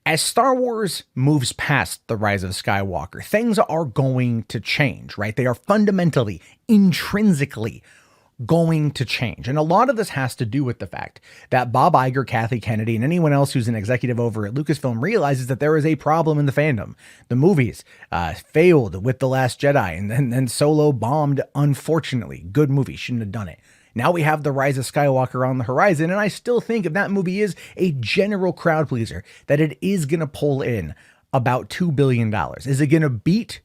As Star Wars moves past the rise of Skywalker, things are going to change, right? They are fundamentally, intrinsically going to change. And a lot of this has to do with the fact that Bob Iger, Kathy Kennedy, and anyone else who's an executive over at Lucasfilm realizes that there is a problem in the fandom. The movies failed with The Last Jedi, and then Solo bombed, unfortunately. Good movie, shouldn't have done it. Now we have The Rise of Skywalker on the horizon, and I still think if that movie is a general crowd pleaser, that it is going to pull in about $2 billion. Is it going to beat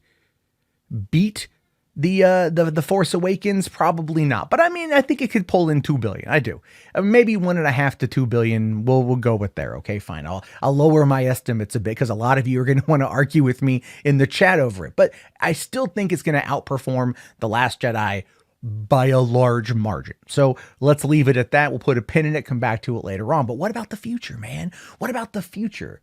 the Force Awakens? Probably not. But I mean, I think it could pull in 2 billion. I do. Maybe 1.5 to 2 billion. We'll go with there. Okay, fine. I'll lower my estimates a bit because a lot of you are going to want to argue with me in the chat over it. But I still think it's going to outperform The Last Jedi by a large margin. So let's leave it at that. We'll put a pin in it, come back to it later on. But what about the future, man? What about the future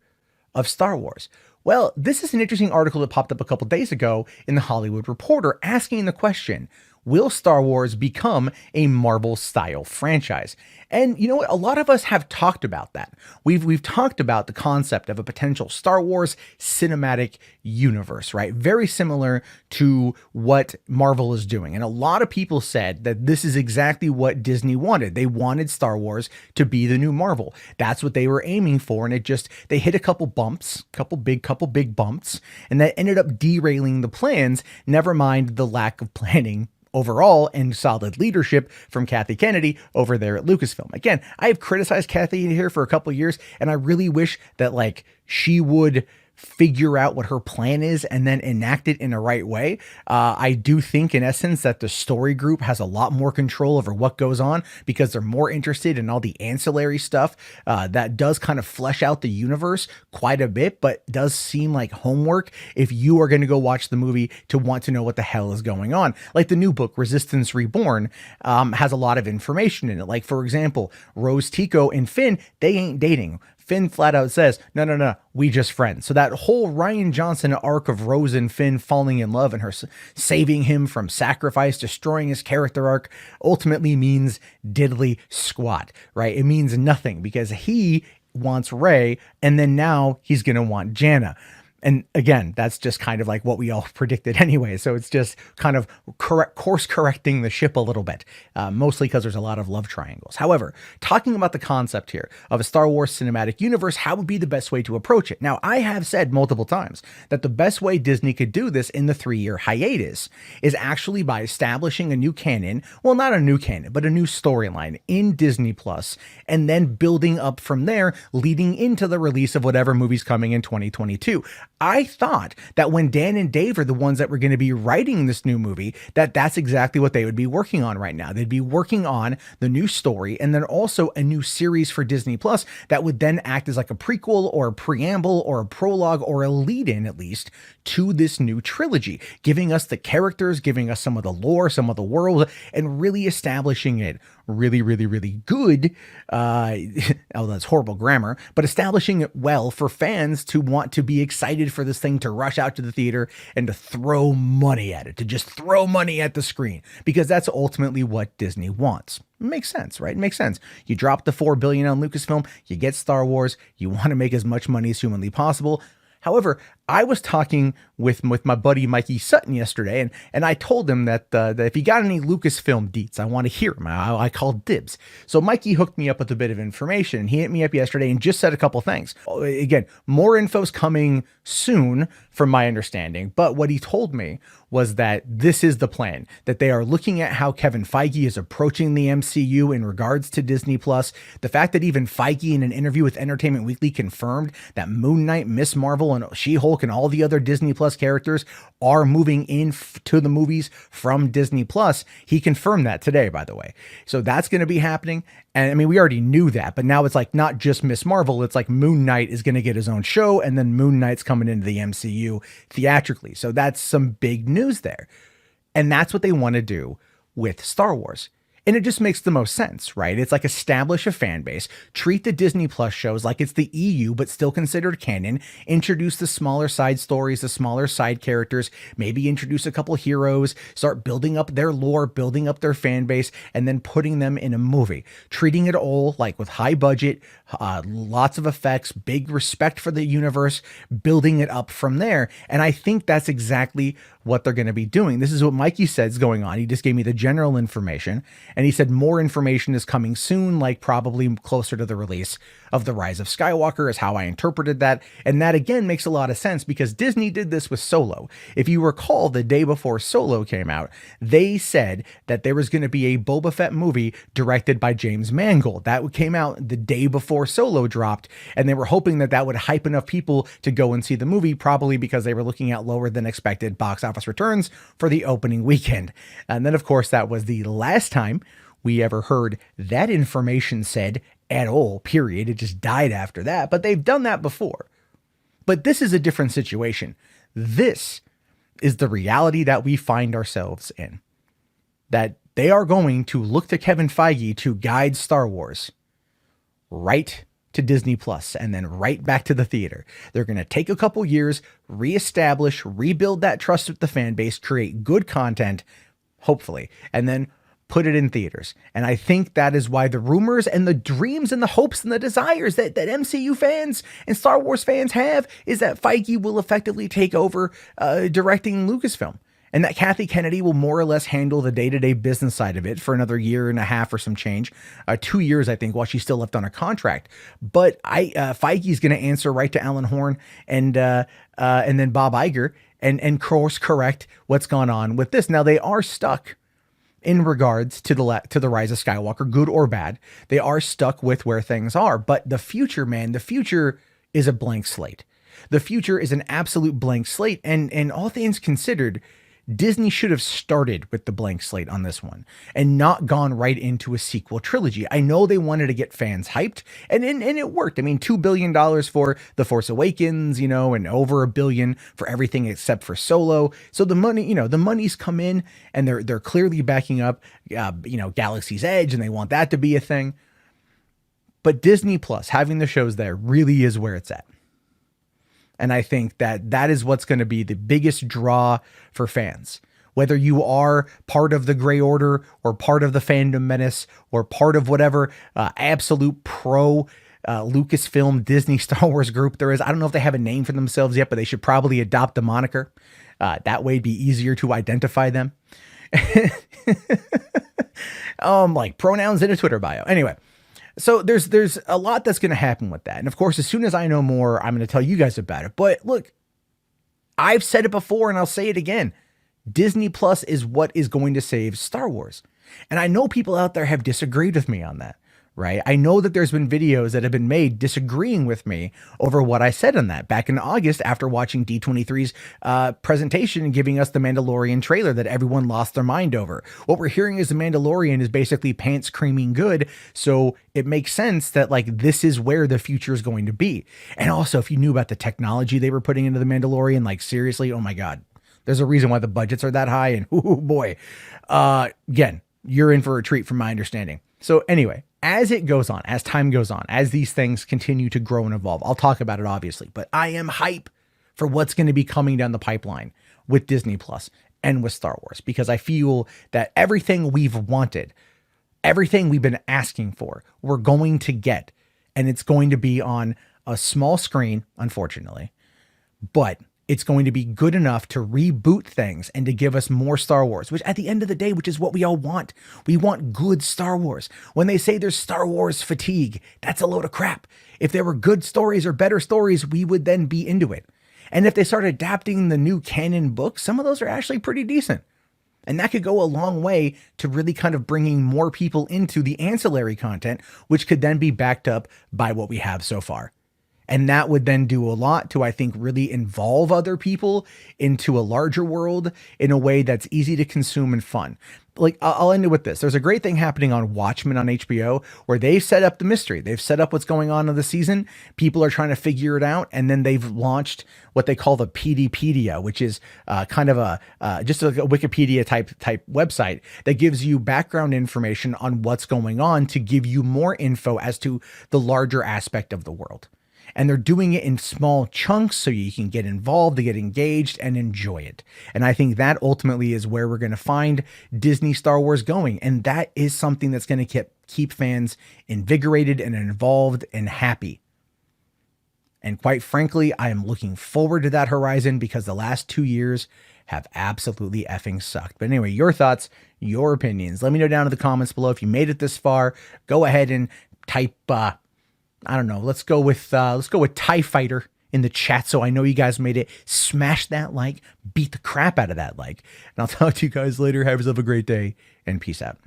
of Star Wars? Well, this is an interesting article that popped up a couple days ago in the Hollywood Reporter asking the question, will Star Wars become a Marvel-style franchise? And you know what? A lot of us have talked about that. We've talked about the concept of a potential Star Wars cinematic universe, right? Very similar to what Marvel is doing. And a lot of people said that this is exactly what Disney wanted. They wanted Star Wars to be the new Marvel. That's what they were aiming for. And they hit a couple bumps, couple big bumps, and that ended up derailing the plans, never mind the lack of planning overall and solid leadership from Kathy Kennedy over there at Lucasfilm. Again, I have criticized Kathy here for a couple of years, and I really wish that she would figure out what her plan is and then enact it in the right way. I do think in essence that the story group has a lot more control over what goes on because they're more interested in all the ancillary stuff that does kind of flesh out the universe quite a bit, but does seem like homework if you are going to go watch the movie to want to know what the hell is going on. Like the new book, Resistance Reborn, has a lot of information in it. Like, for example, Rose Tico and Finn, they ain't dating. Finn flat out says, no, we just friends. So that whole Rian Johnson arc of Rose and Finn falling in love and her saving him from sacrifice, destroying his character arc, ultimately means diddly squat, right? It means nothing because he wants Rey, and then now he's going to want Janna. And again, that's just kind of like what we all predicted anyway. So it's just kind of course correcting the ship a little bit, mostly because there's a lot of love triangles. However, talking about the concept here of a Star Wars cinematic universe, how would be the best way to approach it? Now, I have said multiple times that the best way Disney could do this in the 3-year hiatus is actually by establishing a new canon. Well, not a new canon, but a new storyline in Disney Plus, and then building up from there, leading into the release of whatever movie's coming in 2022. I thought that when Dan and Dave are the ones that were going to be writing this new movie, that's exactly what they would be working on right now. They'd be working on the new story and then also a new series for Disney Plus that would then act as like a prequel or a preamble or a prologue or a lead-in at least to this new trilogy, giving us the characters, giving us some of the lore, some of the world, and really establishing it really, really, really good. Oh, that's horrible grammar, but establishing it well for fans to want to be excited for this thing to rush out to the theater and to throw money at it, to just throw money at the screen, because that's ultimately what Disney wants. Makes sense, right? It makes sense. You drop the $4 billion on Lucasfilm, you get Star Wars, you want to make as much money as humanly possible. However, I was talking with my buddy Mikey Sutton yesterday, and I told him that if he got any Lucasfilm deets, I want to hear him. I called dibs. So Mikey hooked me up with a bit of information. He hit me up yesterday and just said a couple things. Again, more info's coming soon from my understanding, but what he told me was that this is the plan, that they are looking at how Kevin Feige is approaching the MCU in regards to Disney Plus. The fact that even Feige in an interview with Entertainment Weekly confirmed that Moon Knight, Miss Marvel, and She-Hulk and all the other Disney Plus characters are moving in to the movies from Disney Plus. He confirmed that today, by the way. So that's going to be happening. And I mean, we already knew that, but now it's like not just Miss Marvel. It's like Moon Knight is going to get his own show, and then Moon Knight's coming into the MCU theatrically. So that's some big news there. And that's what they want to do with Star Wars. And it just makes the most sense, right? It's like establish a fan base, treat the Disney Plus shows like it's the EU, but still considered canon, introduce the smaller side stories, the smaller side characters, maybe introduce a couple heroes, start building up their lore, building up their fan base, and then putting them in a movie, treating it all like with high budget, lots of effects, big respect for the universe, building it up from there. And I think that's exactly what they're going to be doing. This is what Mikey said is going on. He just gave me the general information, and he said more information is coming soon, like probably closer to the release of The Rise of Skywalker is how I interpreted that. And that again makes a lot of sense because Disney did this with Solo. If you recall, the day before Solo came out, they said that there was going to be a Boba Fett movie directed by James Mangold. That came out the day before Solo dropped, and they were hoping that that would hype enough people to go and see the movie, probably because they were looking at lower than expected box office returns for the opening weekend. And then, of course, that was the last time we ever heard that information said at all, period. It just died after that, but they've done that before. But this is a different situation. This is the reality that we find ourselves in, that they are going to look to Kevin Feige to guide Star Wars right to Disney Plus and then right back to the theater. They're going to take a couple years, reestablish, rebuild that trust with the fan base, create good content, hopefully, and then put it in theaters. And I think that is why the rumors and the dreams and the hopes and the desires that MCU fans and Star Wars fans have is that Feige will effectively take over directing Lucasfilm, and that Kathy Kennedy will more or less handle the day-to-day business side of it for another year and a half or some change, 2 years, I think, while she's still left on her contract. But Feige's going to answer right to Alan Horn and then Bob Iger and course correct what's gone on with this. Now they are stuck in regards to the Rise of Skywalker, good or bad. They are stuck with where things are. But the future, man, the future is a blank slate. The future is an absolute blank slate. And all things considered, Disney should have started with the blank slate on this one and not gone right into a sequel trilogy. I know they wanted to get fans hyped, and it worked. I mean, $2 billion for The Force Awakens, and over $1 billion for everything except for Solo. So the money, the money's come in, and they're clearly backing up, Galaxy's Edge, and they want that to be a thing. But Disney Plus, having the shows there, really is where it's at. And I think that is what's going to be the biggest draw for fans. Whether you are part of the Grey Order or part of the fandom menace or part of whatever absolute pro Lucasfilm Disney Star Wars group there is. I don't know if they have a name for themselves yet, but they should probably adopt the moniker. That way it'd be easier to identify them. Like pronouns in a Twitter bio. Anyway. So there's a lot that's going to happen with that. And of course, as soon as I know more, I'm going to tell you guys about it. But look, I've said it before and I'll say it again. Disney Plus is what is going to save Star Wars. And I know people out there have disagreed with me on that, right? I know that there's been videos that have been made disagreeing with me over what I said on that back in August after watching D23's presentation and giving us the Mandalorian trailer that everyone lost their mind over. What we're hearing is the Mandalorian is basically pants creaming good. So it makes sense that this is where the future is going to be. And also, if you knew about the technology they were putting into the Mandalorian, seriously, oh my God, there's a reason why the budgets are that high. And oh boy, again, you're in for a treat from my understanding. So anyway, as it goes on, as time goes on, as these things continue to grow and evolve, I'll talk about it obviously, but I am hype for what's going to be coming down the pipeline with Disney Plus and with Star Wars, because I feel that everything we've wanted, everything we've been asking for, we're going to get, and it's going to be on a small screen, unfortunately, but it's going to be good enough to reboot things and to give us more Star Wars, which at the end of the day, which is what we all want. We want good Star Wars. When they say there's Star Wars fatigue, that's a load of crap. If there were good stories or better stories, we would then be into it. And if they start adapting the new canon books, some of those are actually pretty decent. And that could go a long way to really kind of bringing more people into the ancillary content, which could then be backed up by what we have so far. And that would then do a lot to, I think, really involve other people into a larger world in a way that's easy to consume and fun. Like, I'll end it with this. There's a great thing happening on Watchmen on HBO where they've set up the mystery. They've set up what's going on in the season. People are trying to figure it out. And then they've launched what they call the PDpedia, which is kind of just like a Wikipedia type website that gives you background information on what's going on to give you more info as to the larger aspect of the world. And they're doing it in small chunks so you can get involved, to get engaged and enjoy it. And I think that ultimately is where we're going to find Disney Star Wars going. And that is something that's going to keep fans invigorated and involved and happy. And quite frankly, I am looking forward to that horizon because the last 2 years have absolutely effing sucked. But anyway, your thoughts, your opinions. Let me know down in the comments below. If you made it this far, go ahead and type, I don't know. Let's go with TIE Fighter in the chat. So I know you guys made it. Smash that like, beat the crap out of that like, and I'll talk to you guys later. Have yourself a great day and peace out.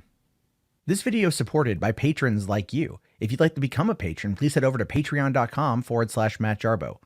This video is supported by patrons like you. If you'd like to become a patron, please head over to patreon.com/Matt Jarbo.